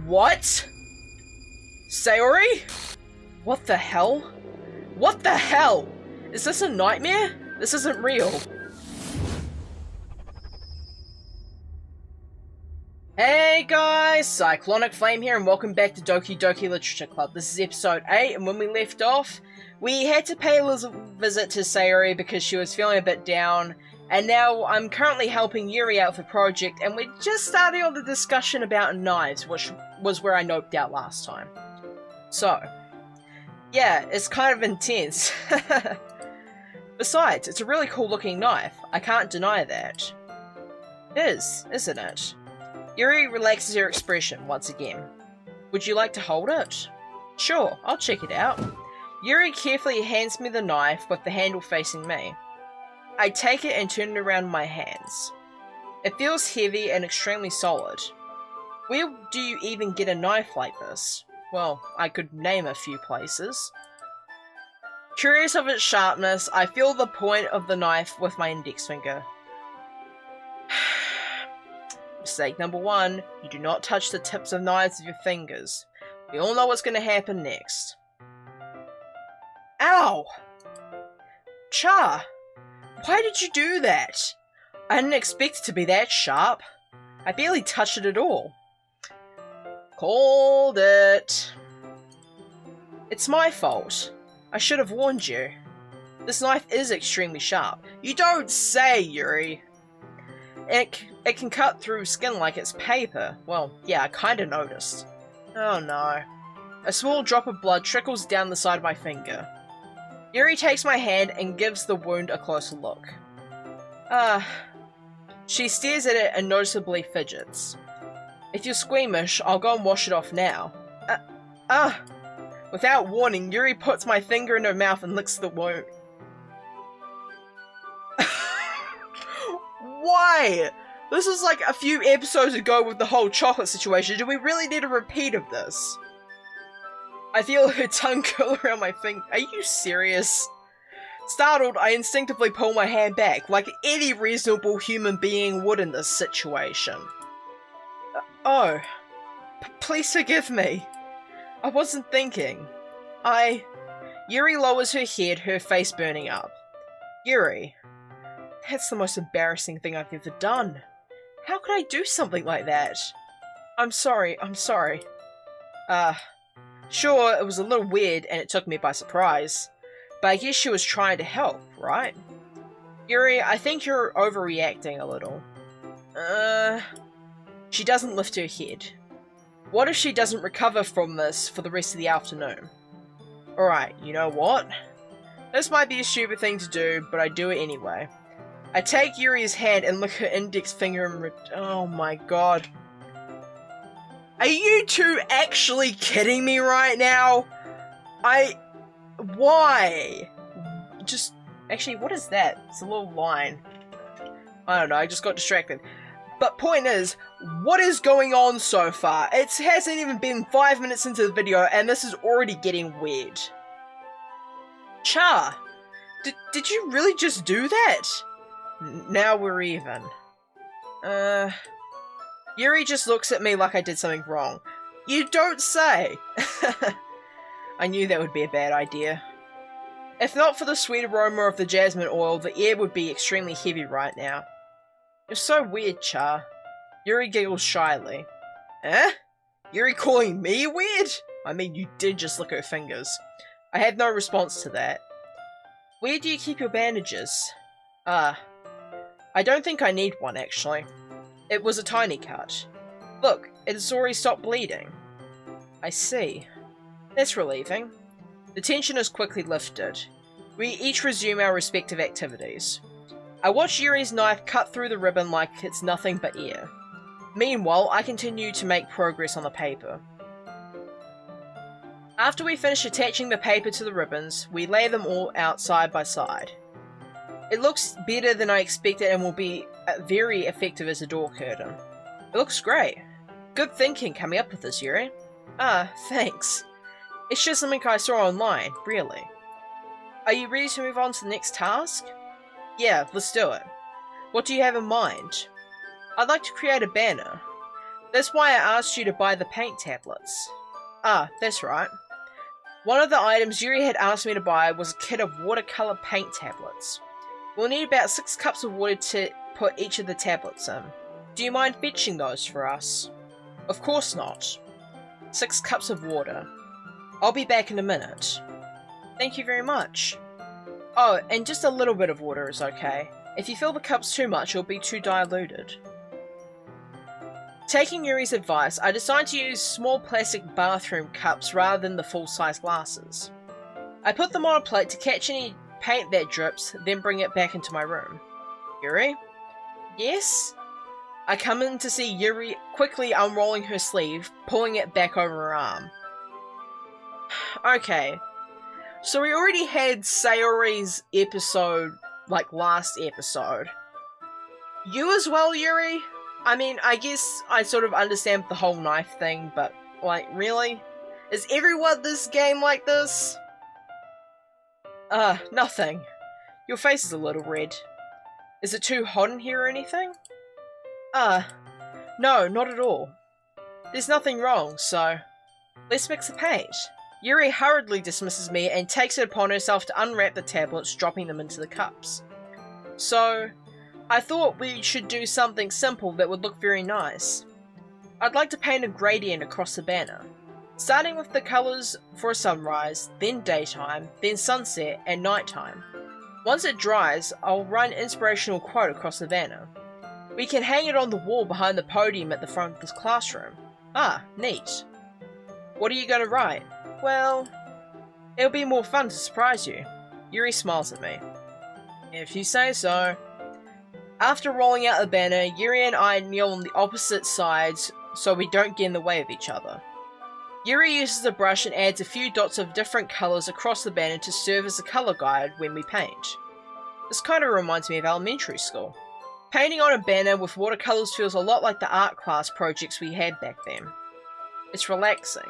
What? Sayori? What the hell? What the hell? Is this a nightmare? This isn't real. Hey guys, Cyclonic Flame here and welcome back to Doki Doki Literature Club. This is episode 8 and when we left off, we had to pay a little visit to Sayori because she was feeling a bit down, and now I'm currently helping Yuri out with a project and we're just starting on the discussion about knives, which was where I noped out last time. So, yeah, it's kind of intense. Besides, it's a really cool looking knife. I can't deny that. It is, isn't it? Yuri relaxes her expression once again. Would you like to hold it? Sure, I'll check it out. Yuri carefully hands me the knife with the handle facing me. I take it and turn it around in my hands. It feels heavy and extremely solid. Where do you even get a knife like this? Well, I could name a few places. Curious of its sharpness, I feel the point of the knife with my index finger. Mistake number 1, you do not touch the tips of knives with your fingers. We all know what's going to happen next. Ow! Cha! Why did you do that? I didn't expect it to be that sharp. I barely touched it at all. Called it. It's my fault. I should have warned you. This knife is extremely sharp. You don't say, Yuri. It can cut through skin like it's paper. Well, yeah, I kinda noticed. Oh no. A small drop of blood trickles down the side of my finger. Yuri takes my hand and gives the wound a closer look. She stares at it and noticeably fidgets. If you're squeamish, I'll go and wash it off now. Without warning, Yuri puts my finger in her mouth and licks the wound. Why? This was like a few episodes ago with the whole chocolate situation. Do we really need a repeat of this? I feel her tongue curl around my finger. Are you serious? Startled, I instinctively pull my hand back, like any reasonable human being would in this situation. Please forgive me. I wasn't thinking. Yuri lowers her head, her face burning up. Yuri, that's the most embarrassing thing I've ever done. How could I do something like that? I'm sorry. Sure, it was a little weird and it took me by surprise, but I guess she was trying to help, right? Yuri, I think you're overreacting a little. She doesn't lift her head. What if she doesn't recover from this for the rest of the afternoon? Alright, you know what? This might be a stupid thing to do, but I do it anyway. I take Yuri's hand and lick her index finger and oh my god. Are you two actually kidding me right now? Why? Actually, what is that? It's a little line. I don't know, I just got distracted. But point is, what is going on so far? It hasn't even been 5 minutes into the video and this is already getting weird. Cha, did you really just do that? Now we're even. Yuri just looks at me like I did something wrong. You don't say! I knew that would be a bad idea. If not for the sweet aroma of the jasmine oil, the air would be extremely heavy right now. You're so weird, Cha. Yuri giggles shyly. Eh? Yuri calling me weird? I mean, you did just lick her fingers. I had no response to that. Where do you keep your bandages? I don't think I need one, actually. It was a tiny cut. Look, it has already stopped bleeding. I see. That's relieving. The tension is quickly lifted. We each resume our respective activities. I watch Yuri's knife cut through the ribbon like it's nothing but air. Meanwhile, I continue to make progress on the paper. After we finish attaching the paper to the ribbons, we lay them all out side by side. It looks better than I expected and will be very effective as a door curtain. It looks great. Good thinking coming up with this, Yuri. Thanks. It's just something I saw online, really. Are you ready to move on to the next task? Yeah, let's do it. What do you have in mind? I'd like to create a banner. That's why I asked you to buy the paint tablets. Ah, that's right. One of the items Yuri had asked me to buy was a kit of watercolor paint tablets. We'll need about 6 cups of water to put each of the tablets in. Do you mind fetching those for us? Of course not. 6 cups of water. I'll be back in a minute. Thank you very much. Oh, and just a little bit of water is okay. If you fill the cups too much, it'll be too diluted. Taking Yuri's advice, I decided to use small plastic bathroom cups rather than the full-size glasses. I put them on a plate to catch any paint that drips, then bring it back into my room. Yuri? Yes? I come in to see Yuri quickly unrolling her sleeve, pulling it back over her arm. Okay, so we already had Sayori's episode, like last episode. You as well, Yuri? I mean, I guess I sort of understand the whole knife thing, but, like, really? Is everyone this game like this? Nothing. Your face is a little red. Is it too hot in here or anything? No, not at all. There's nothing wrong, so let's mix the paint. Yuri hurriedly dismisses me and takes it upon herself to unwrap the tablets, dropping them into the cups. So, I thought we should do something simple that would look very nice. I'd like to paint a gradient across the banner, starting with the colours for a sunrise, then daytime, then sunset, and nighttime. Once it dries, I'll write an inspirational quote across the banner. We can hang it on the wall behind the podium at the front of this classroom. Ah, neat. What are you going to write? Well, it'll be more fun to surprise you. Yuri smiles at me. If you say so. After rolling out the banner, Yuri and I kneel on the opposite sides so we don't get in the way of each other. Yuri uses a brush and adds a few dots of different colours across the banner to serve as a colour guide when we paint. This kind of reminds me of elementary school. Painting on a banner with watercolours feels a lot like the art class projects we had back then. It's relaxing.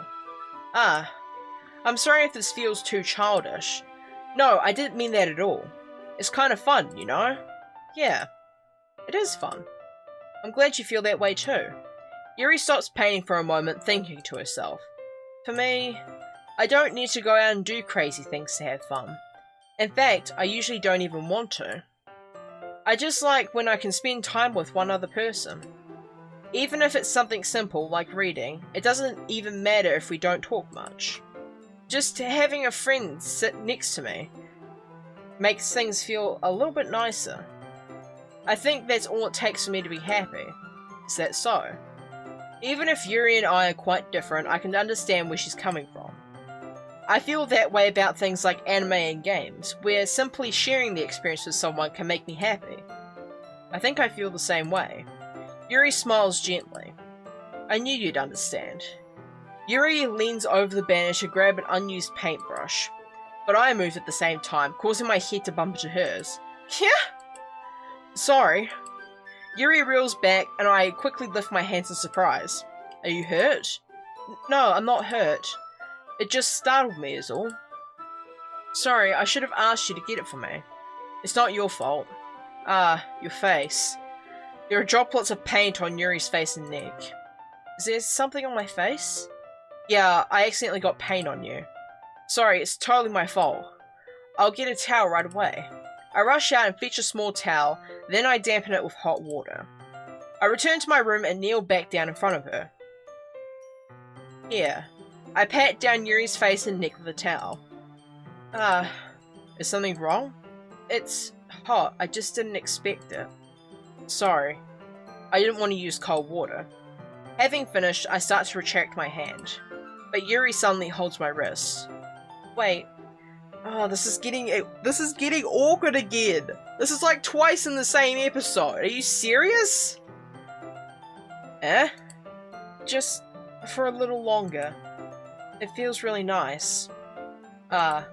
I'm sorry if this feels too childish. No, I didn't mean that at all. It's kind of fun, you know? Yeah, it is fun. I'm glad you feel that way too. Yuri stops painting for a moment, thinking to herself. For me, I don't need to go out and do crazy things to have fun. In fact, I usually don't even want to. I just like when I can spend time with one other person. Even if it's something simple like reading, it doesn't even matter if we don't talk much. Just having a friend sit next to me makes things feel a little bit nicer. I think that's all it takes for me to be happy. Is that so? Even if Yuri and I are quite different, I can understand where she's coming from. I feel that way about things like anime and games, where simply sharing the experience with someone can make me happy. I think I feel the same way. Yuri smiles gently. I knew you'd understand. Yuri leans over the banner to grab an unused paintbrush, but I move at the same time, causing my head to bump into hers. Yeah? Sorry. Yuri reels back, and I quickly lift my hands in surprise. Are you hurt? No, I'm not hurt. It just startled me is all. Sorry, I should have asked you to get it for me. It's not your fault. Ah, your face. There are droplets of paint on Yuri's face and neck. Is there something on my face? Yeah, I accidentally got paint on you. Sorry, it's totally my fault. I'll get a towel right away. I rush out and fetch a small towel, then I dampen it with hot water. I return to my room and kneel back down in front of her. Here. I pat down Yuri's face and neck with a towel. Is something wrong? It's hot, I just didn't expect it. Sorry. I didn't want to use cold water. Having finished, I start to retract my hand. But Yuri suddenly holds my wrist. Wait. Oh, this is getting awkward again. This is like twice in the same episode. Are you serious? Just for a little longer. It feels really nice. I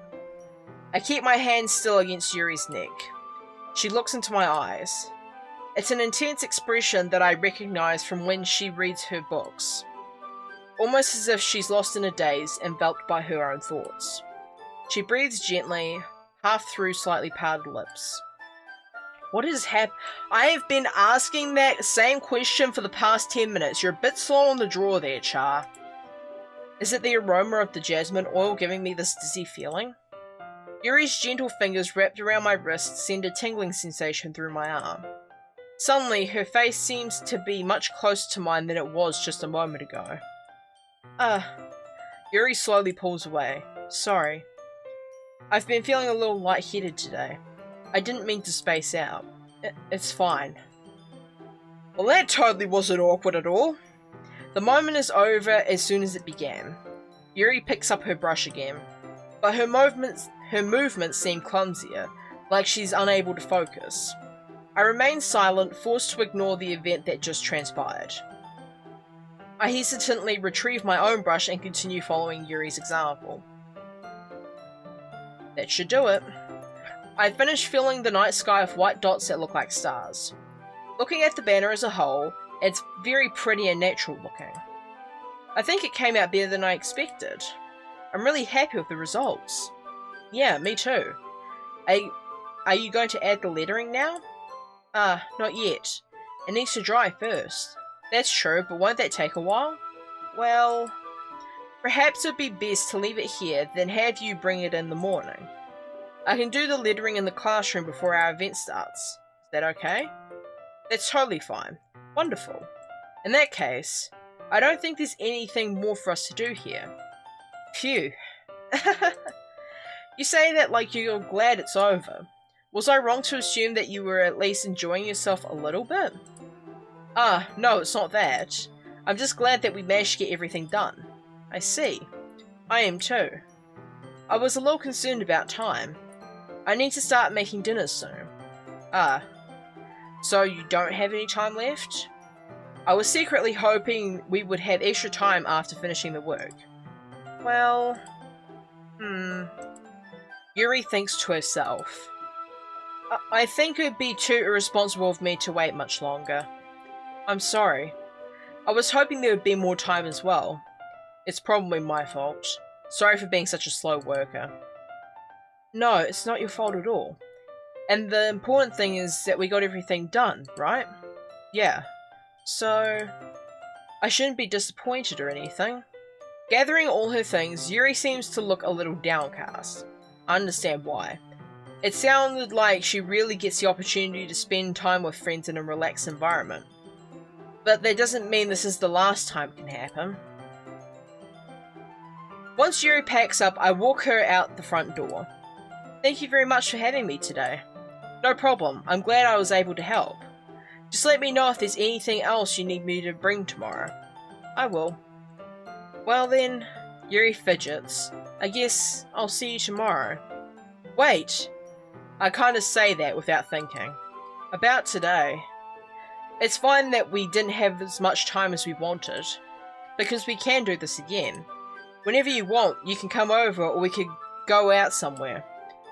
keep my hand still against Yuri's neck. She looks into my eyes. It's an intense expression that I recognize from when she reads her books. Almost as if she's lost in a daze, enveloped by her own thoughts. She breathes gently, half through slightly parted lips. What is I have been asking that same question for the past 10 minutes. You're a bit slow on the draw there, Char. Is it the aroma of the jasmine oil giving me this dizzy feeling? Yuri's gentle fingers wrapped around my wrist send a tingling sensation through my arm. Suddenly, her face seems to be much closer to mine than it was just a moment ago. Yuri slowly pulls away. Sorry. I've been feeling a little lightheaded today. I didn't mean to space out. It's fine. Well, that totally wasn't awkward at all. The moment is over as soon as it began. Yuri picks up her brush again, but her movements seem clumsier, like she's unable to focus. I remain silent, forced to ignore the event that just transpired. I hesitantly retrieve my own brush and continue following Yuri's example. That should do it. I finished filling the night sky with white dots that look like stars. Looking at the banner as a whole, it's very pretty and natural looking. I think it came out better than I expected. I'm really happy with the results. Yeah, me too. Are you going to add the lettering now? Not yet. It needs to dry first. That's true, but won't that take a while? Well, perhaps it would be best to leave it here, then have you bring it in the morning. I can do the lettering in the classroom before our event starts. Is that okay? That's totally fine. Wonderful. In that case, I don't think there's anything more for us to do here. Phew. You say that like you're glad it's over. Was I wrong to assume that you were at least enjoying yourself a little bit? No, it's not that. I'm just glad that we managed to get everything done. I see. I am too. I was a little concerned about time. I need to start making dinner soon. So you don't have any time left? I was secretly hoping we would have extra time after finishing the work. Well... Yuri thinks to herself. I think it would be too irresponsible of me to wait much longer. I'm sorry. I was hoping there would be more time as well. It's probably my fault. Sorry for being such a slow worker. No, it's not your fault at all. And the important thing is that we got everything done, right? Yeah. So... I shouldn't be disappointed or anything. Gathering all her things, Yuri seems to look a little downcast. I understand why. It sounded like she really gets the opportunity to spend time with friends in a relaxed environment. But that doesn't mean this is the last time it can happen. Once Yuri packs up, I walk her out the front door. Thank you very much for having me today. No problem, I'm glad I was able to help. Just let me know if there's anything else you need me to bring tomorrow. I will. Well then, Yuri fidgets. I guess I'll see you tomorrow. Wait! I kinda say that without thinking. About today. It's fine that we didn't have as much time as we wanted, because we can do this again. Whenever you want, you can come over or we could go out somewhere.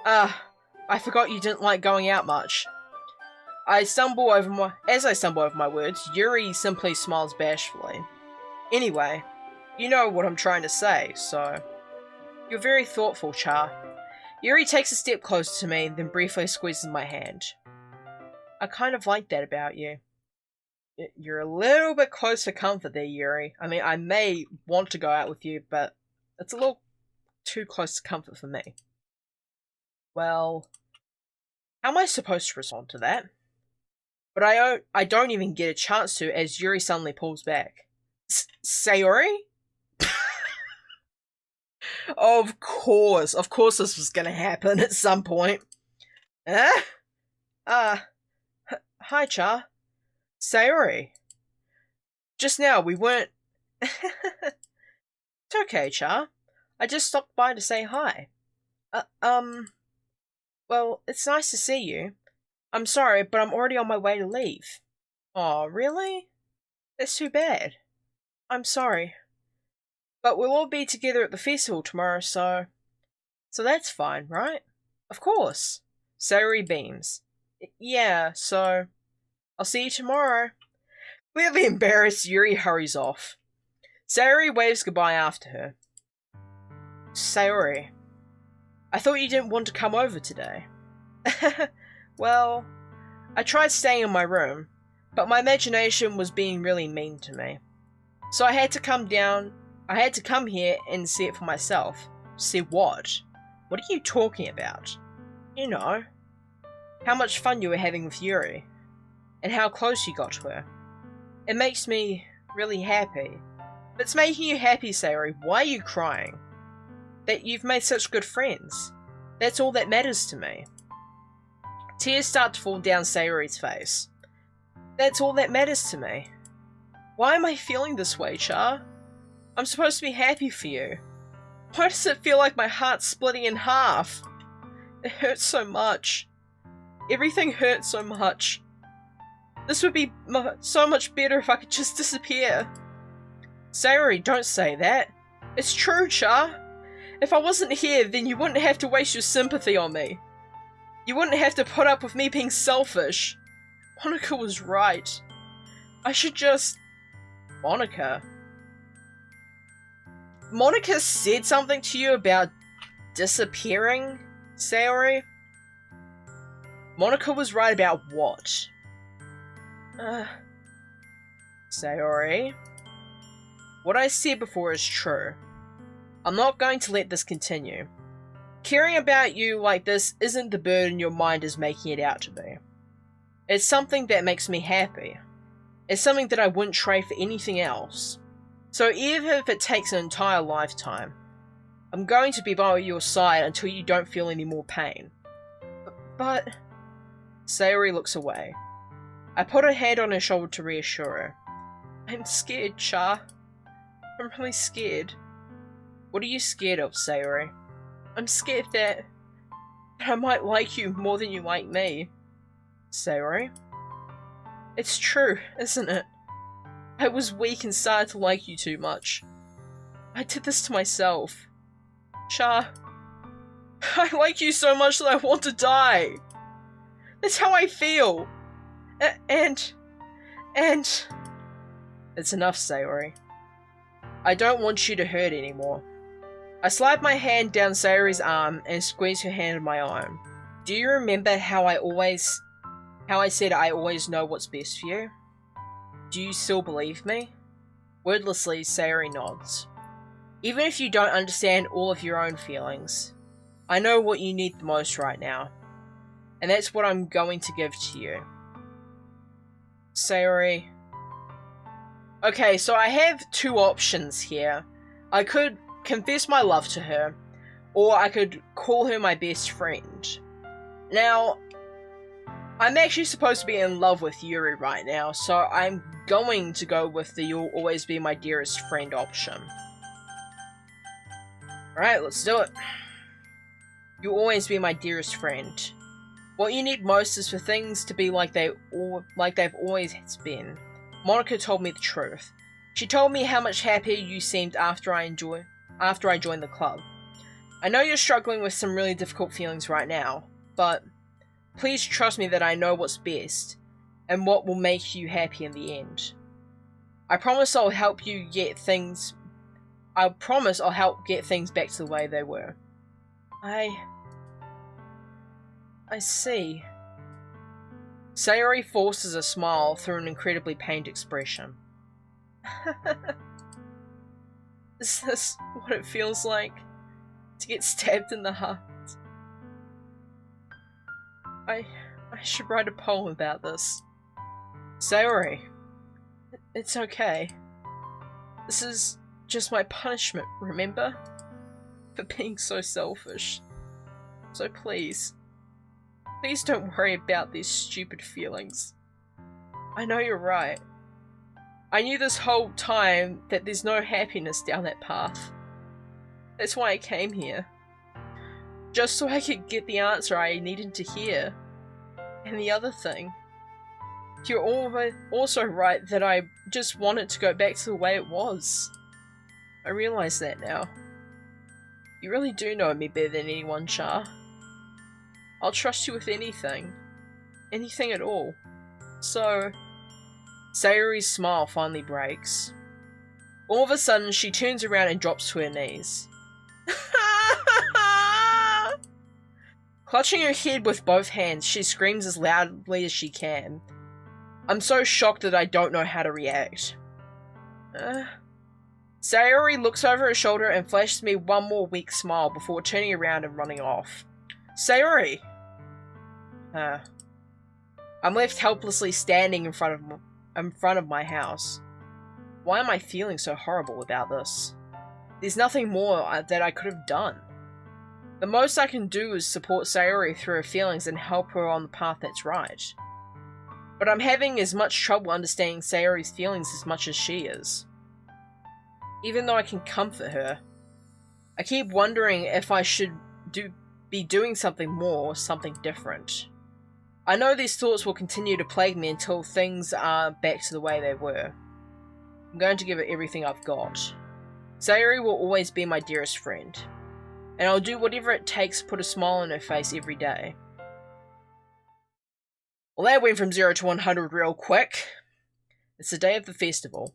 I forgot you didn't like going out much. As I stumble over my words, Yuri simply smiles bashfully. Anyway, you know what I'm trying to say, so... You're very thoughtful, Char. Yuri takes a step closer to me, then briefly squeezes my hand. I kind of like that about you. You're a little bit close for comfort there, Yuri. I mean, I may want to go out with you, but it's a little too close to comfort for me. Well, how am I supposed to respond to that? But I don't even get a chance to as Yuri suddenly pulls back. Sayori? Of course this was gonna happen at some point. Hi Char. Sayori. Just now, we weren't... It's okay, Char. I just stopped by to say hi. Well, it's nice to see you. I'm sorry, but I'm already on my way to leave. Aw, really? That's too bad. I'm sorry. But we'll all be together at the festival tomorrow, so that's fine, right? Of course. Sayori beams. Yeah, so... I'll see you tomorrow. Clearly embarrassed, Yuri hurries off. Sayori waves goodbye after her. Sayori, I thought you didn't want to come over today. Well, I tried staying in my room, but my imagination was being really mean to me. So I had to come here and see it for myself. See what? What are you talking about? You know, how much fun you were having with Yuri, and how close you got to her. It makes me really happy. If it's making you happy, Sayori, why are you crying? That you've made such good friends. That's all that matters to me. Tears start to fall down Sayori's face. That's all that matters to me. Why am I feeling this way, Char? I'm supposed to be happy for you. Why does it feel like my heart's splitting in half? It hurts so much. Everything hurts so much. This would be so much better if I could just disappear. Sayori, don't say that. It's true, Char. If I wasn't here, then you wouldn't have to waste your sympathy on me. You wouldn't have to put up with me being selfish. Monica was right. I should just... Monica said something to you about disappearing, Sayori? Monica was right about what? Sayori? What I said before is true. I'm not going to let this continue. Caring about you like this isn't the burden your mind is making it out to be. It's something that makes me happy. It's something that I wouldn't trade for anything else. So even if it takes an entire lifetime, I'm going to be by your side until you don't feel any more pain. But... Sayori looks away. I put a hand on her shoulder to reassure her. I'm scared, Char. I'm really scared. What are you scared of, Sayori? I'm scared that I might like you more than you like me. Sayori? It's true, isn't it? I was weak and started to like you too much. I did this to myself. Char, I like you so much that I want to die. That's how I feel. And... It's enough, Sayori. I don't want you to hurt anymore. I slide my hand down Sayori's arm and squeeze her hand in my arm. Do you remember how I said I always know what's best for you? Do you still believe me? Wordlessly, Sayori nods. Even if you don't understand all of your own feelings, I know what you need the most right now. And that's what I'm going to give to you. Sayori. Okay, so I have two options here. I could confess my love to her, or I could call her my best friend. Now, I'm actually supposed to be in love with Yuri right now, so I'm going to go with the you'll always be my dearest friend option. Alright, let's do it. You'll always be my dearest friend. What you need most is for things to be like they've always been. Monica told me the truth. She told me how much happier you seemed after I joined the club. I know you're struggling with some really difficult feelings right now, but please trust me that I know what's best, and what will make you happy in the end. I promise I'll help get things back to the way they were. I see. Sayori forces a smile through an incredibly pained expression. Is this what it feels like to get stabbed in the heart? I should write a poem about this. Sayori, it's okay. This is just my punishment, remember? For being so selfish. So please don't worry about these stupid feelings. I know you're right. I knew this whole time that there's no happiness down that path. That's why I came here. Just so I could get the answer I needed to hear. And the other thing, you're also right that I just wanted to go back to the way it was. I realize that now. You really do know me better than anyone, Char. I'll trust you with anything. Anything at all. So... Sayori's smile finally breaks. All of a sudden, she turns around and drops to her knees. Clutching her head with both hands, she screams as loudly as she can. I'm so shocked that I don't know how to react. Sayori looks over her shoulder and flashes me one more weak smile before turning around and running off. Sayori! I'm left helplessly standing in front of my house. Why am I feeling so horrible about this? There's nothing more that I could have done. The most I can do is support Sayori through her feelings and help her on the path that's right. But I'm having as much trouble understanding Sayori's feelings as much as she is. Even though I can comfort her, I keep wondering if I should be doing something more or something different. I know these thoughts will continue to plague me until things are back to the way they were. I'm going to give it everything I've got. Sayori will always be my dearest friend, and I'll do whatever it takes to put a smile on her face every day. Well, that went from 0 to 100 real quick. It's the day of the festival.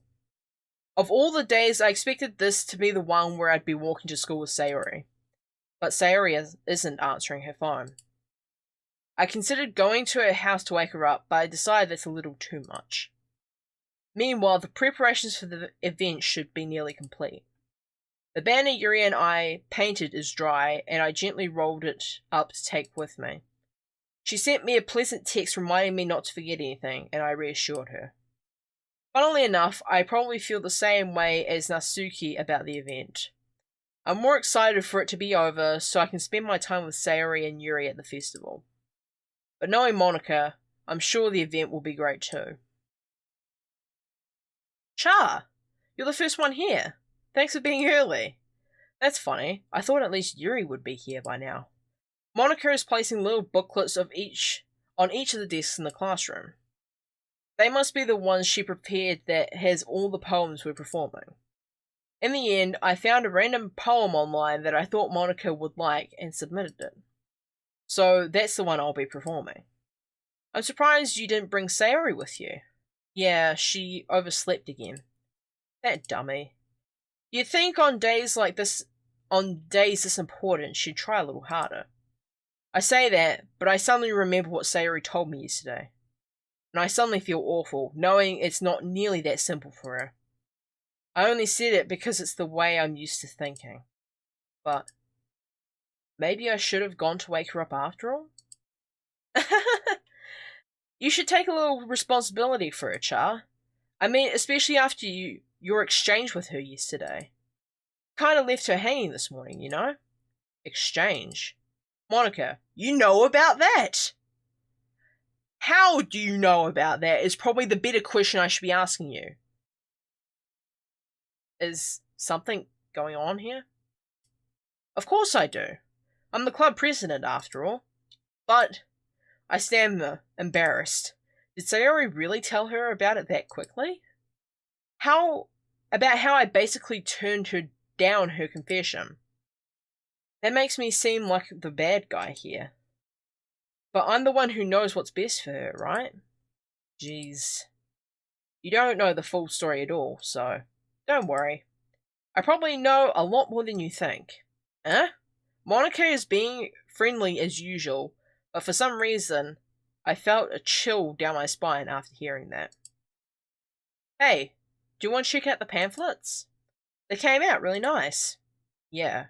Of all the days, I expected this to be the one where I'd be walking to school with Sayori. But Sayori isn't answering her phone. I considered going to her house to wake her up, but I decided that's a little too much. Meanwhile, the preparations for the event should be nearly complete. The banner Yuri and I painted is dry, and I gently rolled it up to take with me. She sent me a pleasant text reminding me not to forget anything, and I reassured her. Funnily enough, I probably feel the same way as Natsuki about the event. I'm more excited for it to be over so I can spend my time with Sayori and Yuri at the festival. But knowing Monica, I'm sure the event will be great too. Cha! You're the first one here. Thanks for being early. That's funny. I thought at least Yuri would be here by now. Monica is placing little booklets on each of the desks in the classroom. They must be the ones she prepared that has all the poems we're performing. In the end, I found a random poem online that I thought Monica would like and submitted it. So that's the one I'll be performing. I'm surprised you didn't bring Sayori with you. Yeah, she overslept again. That dummy. You'd think on days this important, she'd try a little harder. I say that, but I suddenly remember what Sayori told me yesterday. And I suddenly feel awful, knowing it's not nearly that simple for her. I only said it because it's the way I'm used to thinking. But maybe I should have gone to wake her up after all? You should take a little responsibility for her, Char. I mean, especially after your exchange with her yesterday. Kinda left her hanging this morning, you know? Exchange. Monica, you know about that! How do you know about that is probably the better question I should be asking you. Is something going on here? Of course I do. I'm the club president, after all. But I stammer, embarrassed. Did Sayori really tell her about it that quickly? About how I basically turned her down her confession. That makes me seem like the bad guy here. But I'm the one who knows what's best for her, right? Jeez. You don't know the full story at all, so don't worry. I probably know a lot more than you think. Huh? Monica is being friendly as usual, but for some reason, I felt a chill down my spine after hearing that. Hey, do you want to check out the pamphlets? They came out really nice. Yeah,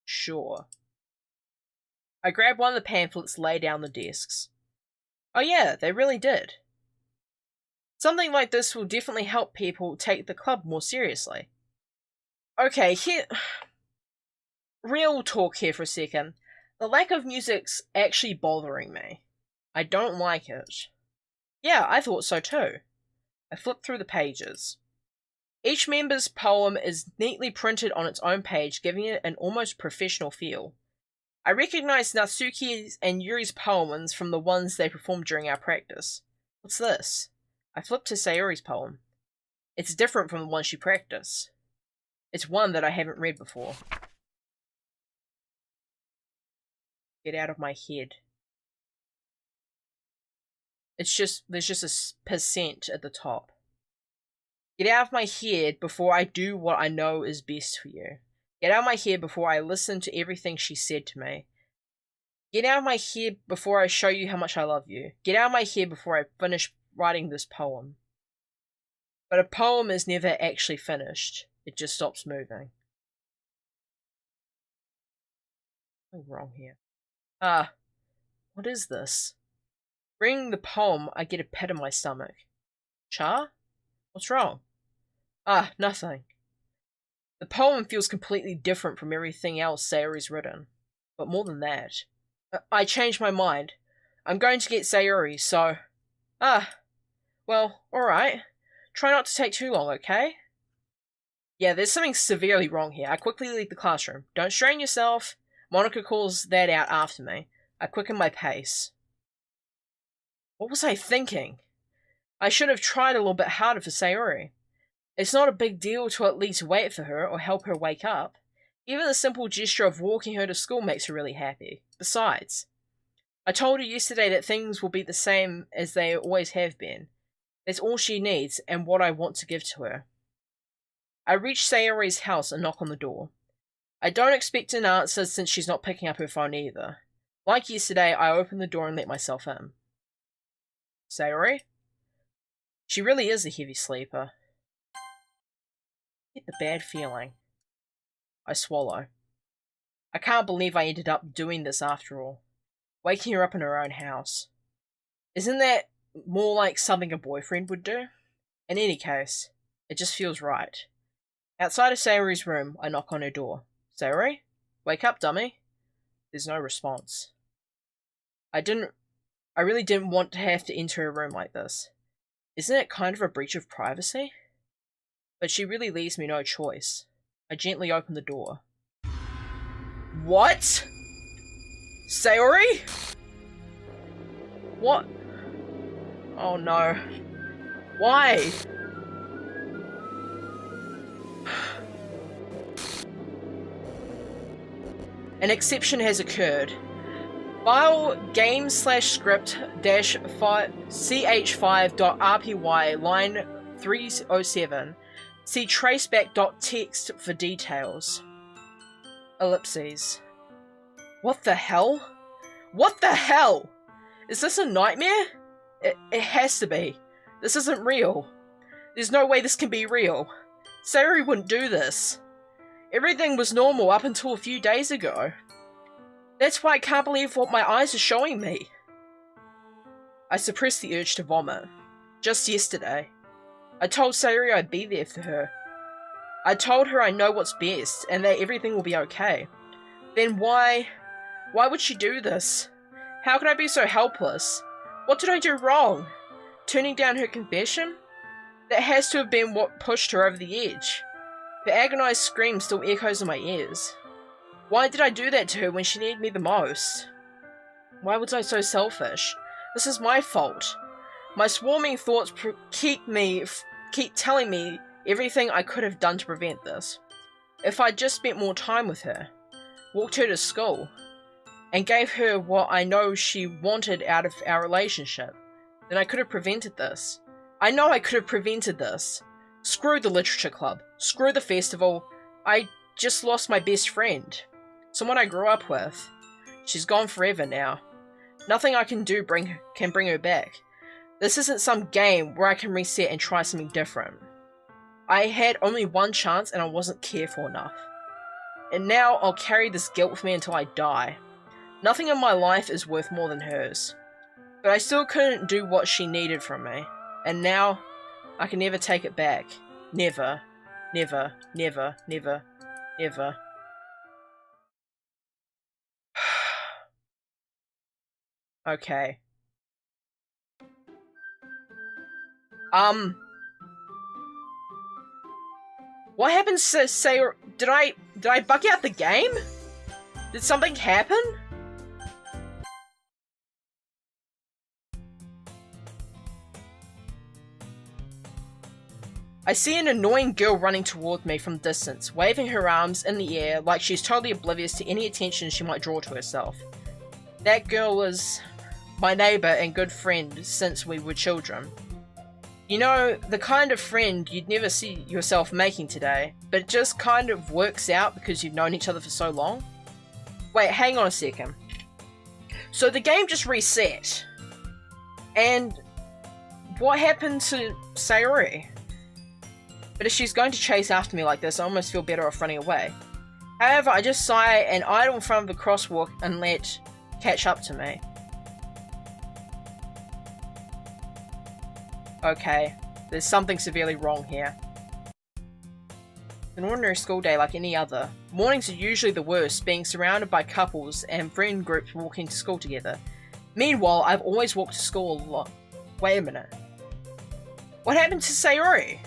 sure. I grabbed one of the pamphlets, lay down the desks. Oh yeah, they really did. Something like this will definitely help people take the club more seriously. Okay, here... Real talk here for a second. The lack of music's actually bothering me. I don't like it. Yeah, I thought so too. I flipped through the pages. Each member's poem is neatly printed on its own page, giving it an almost professional feel. I recognized Natsuki's and Yuri's poems from the ones they performed during our practice. What's this? I flipped to Sayori's poem. It's different from the one she practiced. It's one that I haven't read before. Get out of my head. There's just a percent at the top. Get out of my head before I do what I know is best for you. Get out of my head before I listen to everything she said to me. Get out of my head before I show you how much I love you. Get out of my head before I finish writing this poem. But a poem is never actually finished. It just stops moving. What's wrong here? What is this? Reading the poem, I get a pit in my stomach. Char? What's wrong? Nothing. The poem feels completely different from everything else Sayori's written. But more than that, I changed my mind. I'm going to get Sayori, so... well, alright. Try not to take too long, okay? Yeah, there's something severely wrong here. I quickly leave the classroom. Don't strain yourself. Monica calls that out after me. I quicken my pace. What was I thinking? I should have tried a little bit harder for Sayori. It's not a big deal to at least wait for her or help her wake up. Even the simple gesture of walking her to school makes her really happy. Besides, I told her yesterday that things will be the same as they always have been. That's all she needs and what I want to give to her. I reach Sayori's house and knock on the door. I don't expect an answer since she's not picking up her phone either. Like yesterday, I open the door and let myself in. Sayori? She really is a heavy sleeper. I get the bad feeling. I swallow. I can't believe I ended up doing this after all. Waking her up in her own house. Isn't that more like something a boyfriend would do? In any case, it just feels right. Outside of Sayori's room, I knock on her door. Sayori? Wake up, dummy. There's no response. I really didn't want to have to enter her room like this. Isn't it kind of a breach of privacy? But she really leaves me no choice. I gently open the door. What? Sayori? What? Oh no. Why? An exception has occurred. File game/script-ch5.rpy line 307. See traceback.txt for details. Ellipses. What the hell? What the hell? Is this a nightmare? It has to be. This isn't real. There's no way this can be real. Sayori wouldn't do this. Everything was normal up until a few days ago. That's why I can't believe what my eyes are showing me. I suppressed the urge to vomit. Just yesterday, I told Sayori I'd be there for her. I told her I know what's best and that everything will be okay. Then why would she do this? How could I be so helpless? What did I do wrong? Turning down her confession? That has to have been what pushed her over the edge. Her agonized scream still echoes in my ears. Why did I do that to her when she needed me the most? Why was I so selfish? This is my fault. My swarming thoughts keep telling me everything I could have done to prevent this. If I'd just spent more time with her, walked her to school, and gave her what I know she wanted out of our relationship, then I could have prevented this. I know I could have prevented this. Screw the literature club. Screw the festival. I just lost my best friend. Someone I grew up with. She's gone forever now. Nothing I can do can bring her back. This isn't some game where I can reset and try something different. I had only one chance and I wasn't careful enough. And now I'll carry this guilt with me until I die. Nothing in my life is worth more than hers. But I still couldn't do what she needed from me. And now, I can never take it back. Never. Never. Never. Never. Never. Okay. What happened to Sayori? Did I bug out the game? Did something happen? I see an annoying girl running toward me from a distance, waving her arms in the air like she's totally oblivious to any attention she might draw to herself. That girl was my neighbour and good friend since we were children. You know, the kind of friend you'd never see yourself making today, but it just kind of works out because you've known each other for so long. Wait, hang on a second. So the game just reset. And what happened to Sayori? But if she's going to chase after me like this, I almost feel better off running away. However, I just sigh and idle in front of the crosswalk and let catch up to me. Okay, there's something severely wrong here. An ordinary school day like any other. Mornings are usually the worst, being surrounded by couples and friend groups walking to school together. Meanwhile, I've always walked to school a lot. Wait a minute. What happened to Sayori?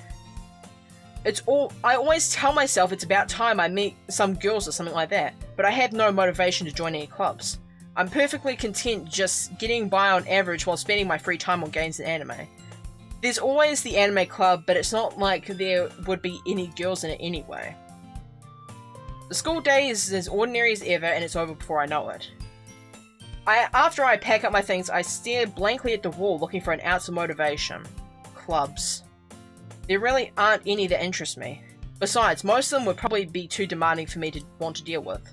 I always tell myself it's about time I meet some girls or something like that, but I have no motivation to join any clubs. I'm perfectly content just getting by on average while spending my free time on games and anime. There's always the anime club, but it's not like there would be any girls in it anyway. The school day is as ordinary as ever, and it's over before I know it. After I pack up my things, I stare blankly at the wall looking for an ounce of motivation. Clubs. There really aren't any that interest me. Besides, most of them would probably be too demanding for me to want to deal with.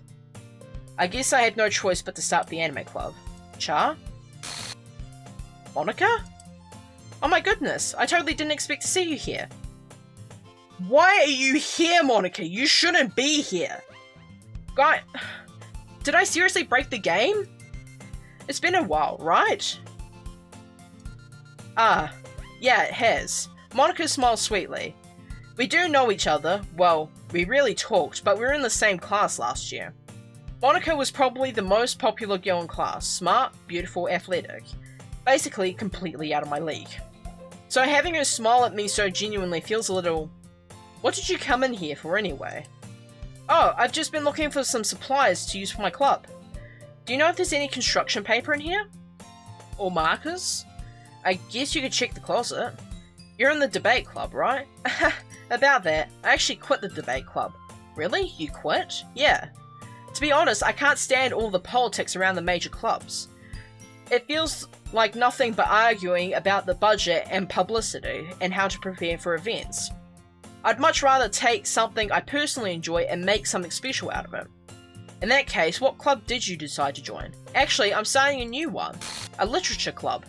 I guess I had no choice but to start the anime club. Char? Monica? Oh my goodness, I totally didn't expect to see you here. Why are you here, Monica? You shouldn't be here. Guy, did I seriously break the game? It's been a while, right? Ah, yeah, it has. Monica smiles sweetly. We do know each other. Well, we really talked, but we were in the same class last year. Monica was probably the most popular girl in class. Smart, beautiful, athletic. Basically, completely out of my league. So having her smile at me so genuinely feels a little... What did you come in here for anyway? Oh, I've just been looking for some supplies to use for my club. Do you know if there's any construction paper in here? Or markers? I guess you could check the closet. You're in the debate club, right? About that, I actually quit the debate club. Really? You quit? Yeah. To be honest, I can't stand all the politics around the major clubs. It feels like nothing but arguing about the budget and publicity and how to prepare for events. I'd much rather take something I personally enjoy and make something special out of it. In that case, what club did you decide to join? Actually, I'm starting a new one. A literature club.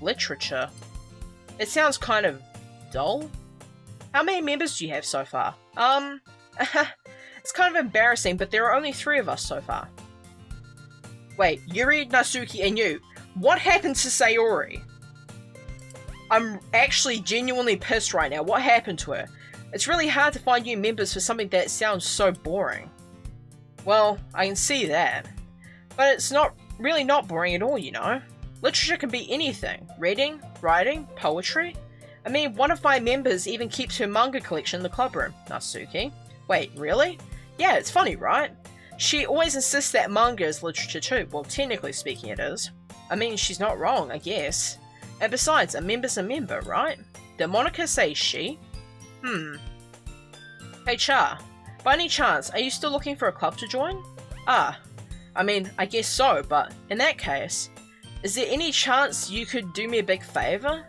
Literature? It sounds kind of dull. How many members do you have so far? It's kind of embarrassing, but there are only 3 of us so far. Wait, Yuri, Natsuki, and you. What happened to Sayori? I'm actually genuinely pissed right now. What happened to her? It's really hard to find new members for something that sounds so boring. Well, I can see that. But it's really not boring at all, you know. Literature can be anything. Reading, writing, poetry. I mean, one of my members even keeps her manga collection in the club room. Natsuki. Wait, really? Yeah, it's funny, right? She always insists that manga is literature too. Well, technically speaking it is. I mean, she's not wrong, I guess. And besides, a member's a member, right? Did Monica say she? Hey Char, by any chance, are you still looking for a club to join? I mean, I guess so, but in that case, is there any chance you could do me a big favour?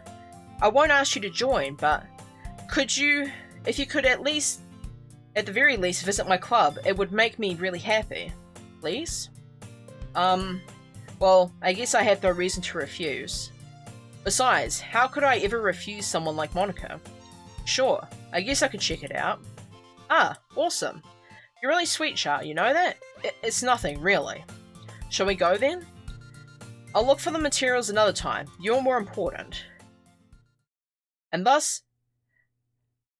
I won't ask you to join, but could you, if you could at the very least, visit my club, it would make me really happy. Please? Well, I guess I have no reason to refuse. Besides, how could I ever refuse someone like Monica? Sure, I guess I could check it out. Ah, awesome. You're really sweet, Char, you know that? It's nothing, really. Shall we go then? I'll look for the materials another time. You're more important. And thus,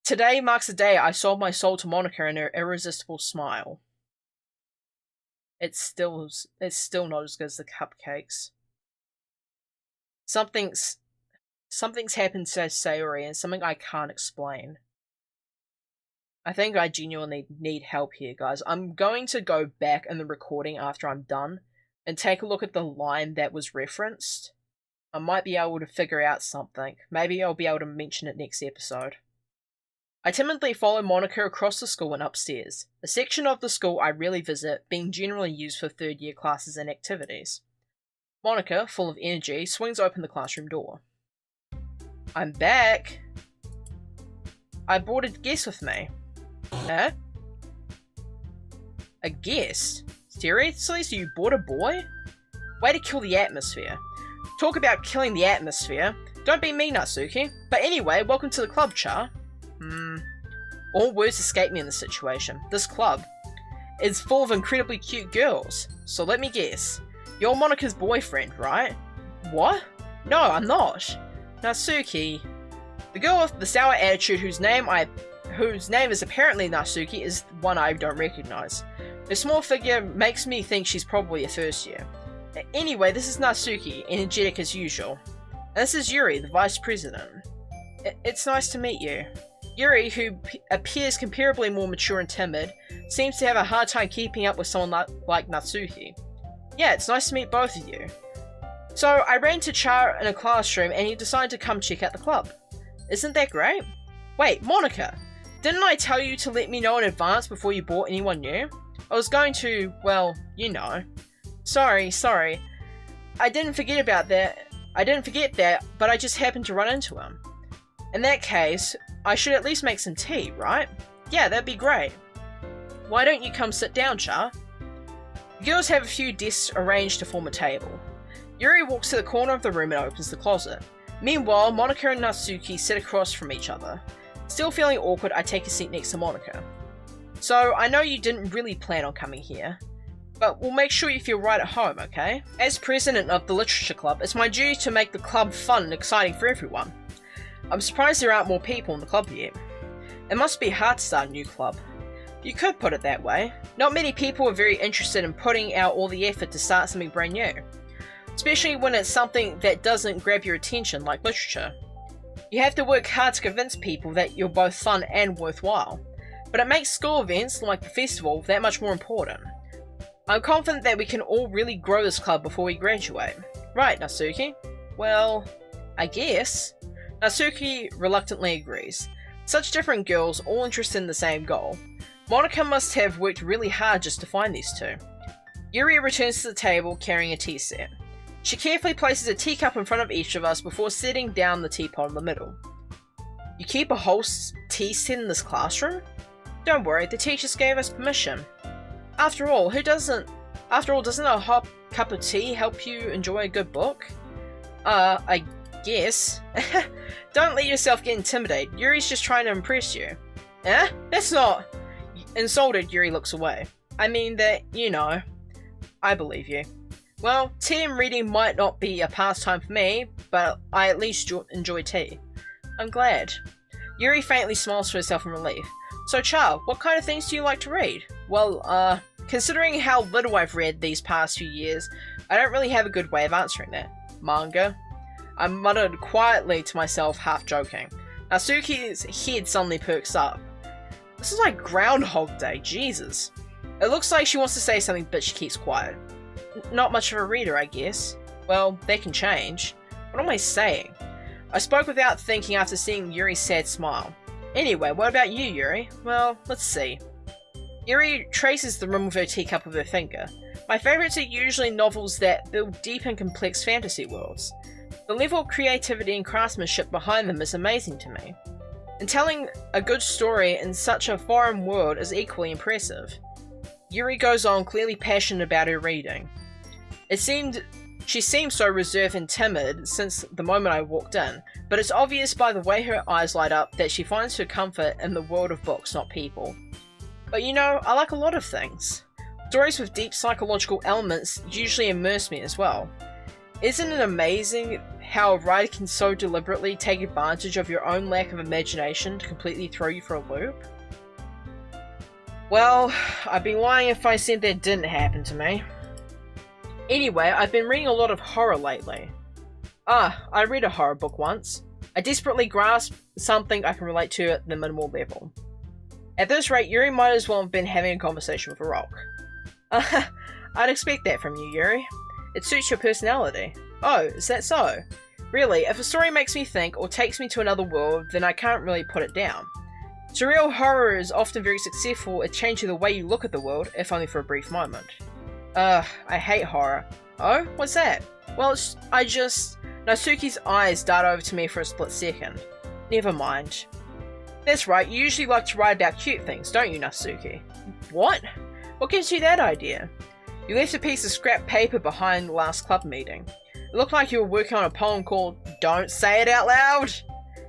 today marks the day I sold my soul to Monica and her irresistible smile. It's still not as good as the cupcakes. Something's happened to Sayori and something I can't explain. I think I genuinely need help here, guys. I'm going to go back in the recording after I'm done and take a look at the line that was referenced. I might be able to figure out something. Maybe I'll be able to mention it next episode. I timidly follow Monica across the school and upstairs, a section of the school I rarely visit, being generally used for third-year classes and activities. Monica, full of energy, swings open the classroom door. I'm back! I brought a guest with me. Huh? A guest? Seriously? So you bought a boy? Way to kill the atmosphere. Talk about killing the atmosphere. Don't be me, Natsuki. But anyway, welcome to the club, Char. All words escape me in this situation. This club is full of incredibly cute girls. So let me guess. You're Monika's boyfriend, right? What? No, I'm not. Natsuki. The girl with the sour attitude whose name is apparently Natsuki is one I don't recognize. Her small figure makes me think she's probably a first year. Anyway, this is Natsuki, energetic as usual. And this is Yuri, the vice president. It's nice to meet you. Yuri, who appears comparably more mature and timid, seems to have a hard time keeping up with someone like Natsuki. Yeah, it's nice to meet both of you. So, I ran into Char in a classroom and he decided to come check out the club. Isn't that great? Wait, Monika! Didn't I tell you to let me know in advance before you bought anyone new? I was going to, well, you know. Sorry. I didn't forget that, but I just happened to run into him. In that case, I should at least make some tea, right? Yeah, that'd be great. Why don't you come sit down, Char? The girls have a few desks arranged to form a table. Yuri walks to the corner of the room and opens the closet. Meanwhile, Monika and Natsuki sit across from each other. Still feeling awkward, I take a seat next to Monika. So, I know you didn't really plan on coming here, but we'll make sure you feel right at home, okay? As president of the Literature Club, it's my duty to make the club fun and exciting for everyone. I'm surprised there aren't more people in the club yet. It must be hard to start a new club. You could put it that way. Not many people are very interested in putting out all the effort to start something brand new. Especially when it's something that doesn't grab your attention, like literature. You have to work hard to convince people that you're both fun and worthwhile. But it makes school events, like the festival, that much more important. I'm confident that we can all really grow this club before we graduate. Right, Natsuki? Well, I guess. Natsuki reluctantly agrees. Such different girls, all interested in the same goal. Monika must have worked really hard just to find these two. Yuri returns to the table carrying a tea set. She carefully places a teacup in front of each of us before setting down the teapot in the middle. You keep a whole tea set in this classroom? Don't worry, the teachers gave us permission. After all, doesn't a hot cup of tea help you enjoy a good book? I guess. Don't let yourself get intimidated. Yuri's just trying to impress you. Eh? That's not... Insulted, Yuri looks away. I mean that, you know. I believe you. Well, tea and reading might not be a pastime for me, but I at least enjoy tea. I'm glad. Yuri faintly smiles to herself in relief. So Char, what kind of things do you like to read? Well, considering how little I've read these past few years, I don't really have a good way of answering that. Manga? I muttered quietly to myself, half joking. Natsuki's head suddenly perks up. This is like Groundhog Day, Jesus. It looks like she wants to say something, but she keeps quiet. Not much of a reader, I guess. Well, they can change. What am I saying? I spoke without thinking after seeing Yuri's sad smile. Anyway, what about you, Yuri? Well, let's see. Yuri traces the rim of her teacup with her finger. My favourites are usually novels that build deep and complex fantasy worlds. The level of creativity and craftsmanship behind them is amazing to me. And telling a good story in such a foreign world is equally impressive. Yuri goes on, clearly passionate about her reading. She seemed so reserved and timid since the moment I walked in, but it's obvious by the way her eyes light up that she finds her comfort in the world of books, not people. But you know, I like a lot of things. Stories with deep psychological elements usually immerse me as well. Isn't it amazing how a writer can so deliberately take advantage of your own lack of imagination to completely throw you for a loop? Well, I'd be lying if I said that didn't happen to me. Anyway, I've been reading a lot of horror lately. I read a horror book once. I desperately grasped something I can relate to at the minimal level. At this rate, Yuri might as well have been having a conversation with a rock. I'd expect that from you, Yuri. It suits your personality. Oh, is that so? Really, if a story makes me think or takes me to another world, then I can't really put it down. Surreal horror is often very successful at changing the way you look at the world, if only for a brief moment. I hate horror. Oh, what's that? Well, Natsuki's eyes dart over to me for a split second. Never mind. That's right, you usually like to write about cute things, don't you, Natsuki? What? What gives you that idea? You left a piece of scrap paper behind the last club meeting. It looked like you were working on a poem called Don't Say It Out Loud!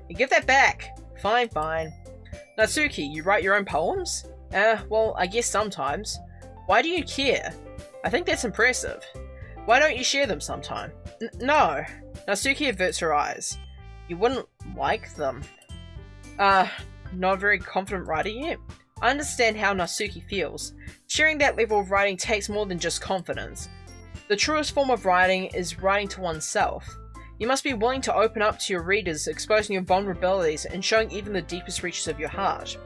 You give that back. Fine, fine. Natsuki, you write your own poems? Well, I guess sometimes. Why do you care? I think that's impressive. Why don't you share them sometime? No. Natsuki averts her eyes. You wouldn't like them. Not a very confident writer yet? I understand how Natsuki feels. Sharing that level of writing takes more than just confidence. The truest form of writing is writing to oneself. You must be willing to open up to your readers, exposing your vulnerabilities and showing even the deepest reaches of your heart.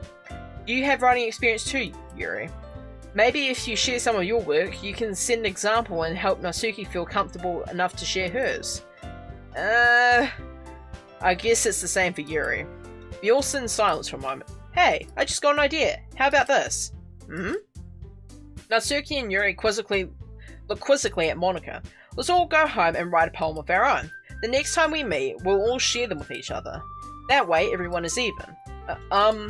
Do you have writing experience too, Yuri? Maybe if you share some of your work, you can set an example and help Natsuki feel comfortable enough to share hers. I guess it's the same for Yuri. We all sit in silence for a moment. Hey, I just got an idea. How about this? Natsuki and Yuri look quizzically at Monika. Let's all go home and write a poem of our own. The next time we meet, we'll all share them with each other. That way, everyone is even. I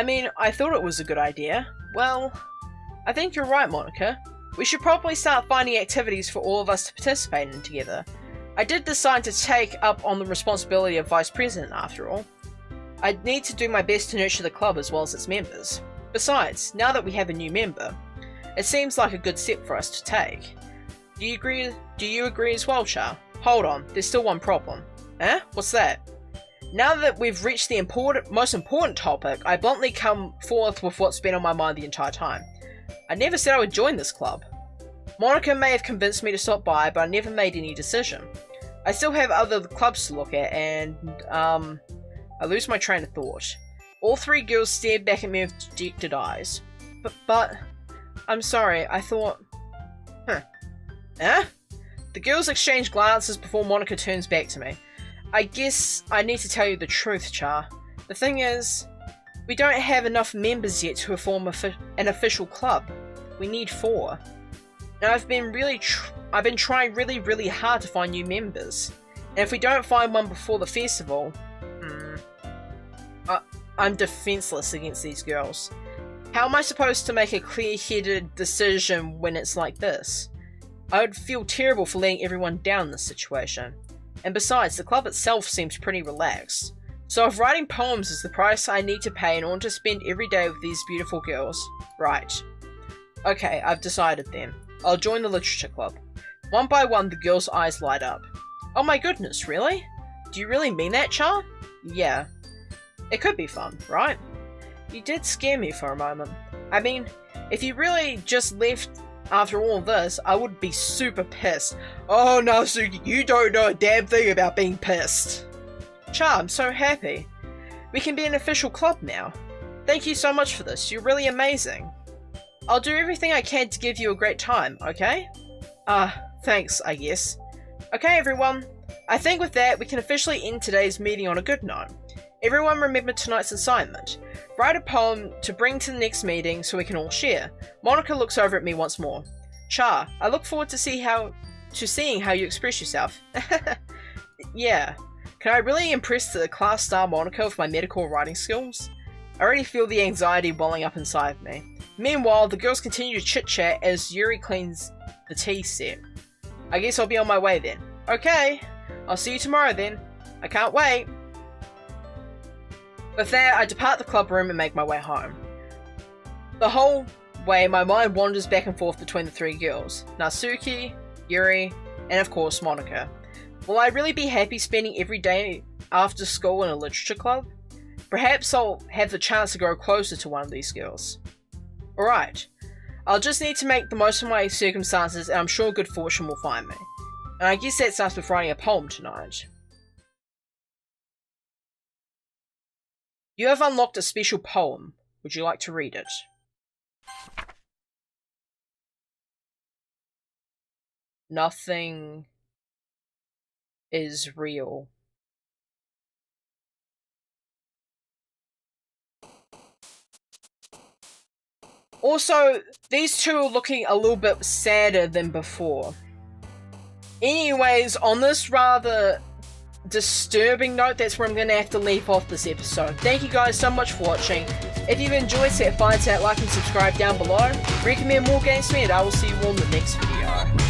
mean, I thought it was a good idea. Well, I think you're right, Monika. We should probably start finding activities for all of us to participate in together. I did decide to take up on the responsibility of Vice President after all. I need to do my best to nurture the club as well as its members. Besides, now that we have a new member, it seems like a good step for us to take. Do you agree as well, Char? Hold on, there's still one problem. Eh? What's that? Now that we've reached the most important topic, I bluntly come forth with what's been on my mind the entire time. I never said I would join this club. Monika may have convinced me to stop by, but I never made any decision. I still have other clubs to look at, and, I lose my train of thought. All three girls stared back at me with dejected eyes. But, I'm sorry, I thought... Eh? The girls exchange glances before Monika turns back to me. I guess I need to tell you the truth, Char. The thing is, we don't have enough members yet to form an official club. We need 4. Now I've been trying really hard to find new members. And if we don't find one before the festival, I'm defenseless against these girls. How am I supposed to make a clear-headed decision when it's like this? I would feel terrible for letting everyone down in this situation. And besides, the club itself seems pretty relaxed. So if writing poems is the price I need to pay in order to spend every day with these beautiful girls, right. Okay, I've decided then. I'll join the literature club. One by one, the girls' eyes light up. Oh my goodness, really? Do you really mean that, Char? Yeah. It could be fun, right? You did scare me for a moment. I mean, if you really just left after all this, I would be super pissed. Oh no, Suki, you don't know a damn thing about being pissed. Char, I'm so happy. We can be an official club now. Thank you so much for this, you're really amazing. I'll do everything I can to give you a great time, okay? Thanks, I guess. Okay everyone, I think with that we can officially end today's meeting on a good note. Everyone remember tonight's assignment. Write a poem to bring to the next meeting so we can all share. Monika looks over at me once more. Char, I look forward to seeing how you express yourself. Yeah. Can I really impress the class star Monika with my medical writing skills? I already feel the anxiety welling up inside me. Meanwhile, the girls continue to chit-chat as Yuri cleans the tea set. I guess I'll be on my way then. Okay. I'll see you tomorrow then. I can't wait. With that, I depart the club room and make my way home. The whole way, my mind wanders back and forth between the 3 girls, Natsuki, Yuri, and of course Monika. Will I really be happy spending every day after school in a literature club? Perhaps I'll have the chance to grow closer to one of these girls. Alright, I'll just need to make the most of my circumstances and I'm sure good fortune will find me. And I guess that starts with writing a poem tonight. You have unlocked a special poem. Would you like to read it? Nothing is real. Also, these two are looking a little bit sadder than before. Anyways, on this rather disturbing note, that's where I'm going to have to leave off this episode. Thank you guys so much for watching. If you've enjoyed, set fire to that like and subscribe down below. Recommend more games to me, and I will see you all in the next video.